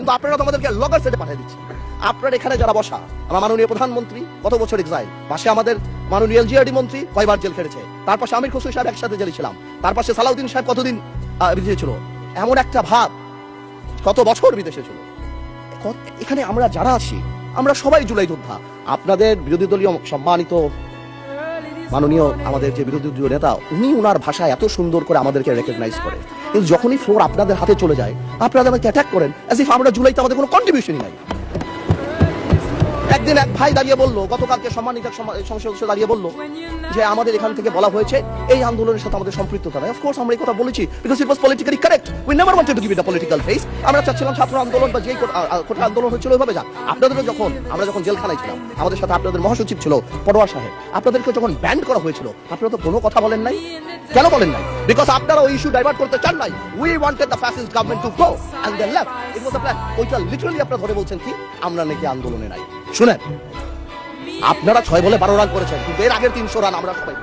কিন্তু আপনারা তো আমাদেরকে লগর সেটে পাঠিয়ে দিচ্ছেন। আপনার এখানে যারা বসা, আমার মাননীয় প্রধানমন্ত্রী কত বছর এক্সাইল, পাশে আমাদের মাননীয় এলজিআরডি মন্ত্রী কয়বার জেল খেটেছে, তার পাশে আমির খসরু সাহেব একসাথে জেলে ছিলাম, তার পাশে সালাউদ্দিন সাহেব কতদিন বিদেশে ছিল, এমন একটা ভাব কত বছর বিদেশে ছিল। এখানে আমরা যারা আছি আমরা সবাই জুলাই যোদ্ধা। আপনাদের বিরোধী দলীয় সম্মানিত মাননীয় আমাদের যে বিরোধী দলীয় নেতা, উনি ওনার ভাষায় এত সুন্দর করে আমাদেরকে রেকগনাইজ করে, কিন্তু যখনই ফ্লোর আপনাদের হাতে চলে যায় আপনারা আমাকে অ্যাটাক করেন অ্যাজ ইফ আমরা জুলাইতে আমাদের কোনো কন্ট্রিবিউশনই নাই। একদিন এক ভাই দাঁড়িয়ে বললো, গতকালকে সম্মানিত সংসদ সদস্য দাঁড়িয়ে বললো যে আমাদের এখান থেকে বলা হয়েছে এই আন্দোলনের সাথে আমাদের সম্পৃক্ততা নাই। অফকোর্স আমরা এই কথা বলেছি because it was politically correct. We never wanted to give it a political face. আমরা চাচ্ছিলাম ছাত্র আন্দোলন বা যেই কোটা আন্দোলন হচ্ছিল ওইভাবে যাক। আপনাদেরও যখন আমরা যখন জেলখানায় ছিলাম, আমাদের সাথে আপনাদের মহাসচিব ছিল পরোয়ার সাহেব, আপনাদেরকে যখন ব্যান্ড করা হয়েছিল আপনারা তো কোনো কথা বলেন নাই। কেন বলেন নাই? বিকজ আপনারা ওই ইস্যু ডাইভার্ট করতে চান নাই। We wanted the fascist government to go and they left. It was a plan. ওইটা লিটারালি আপনারা ধরে বলছেন কি আমরা নাকি আন্দোলনে নাই। শুনেন, আপনারা 6 বলে 12 রান করেছেন, কিন্তু এর আগের 300 রান আমরা সবাই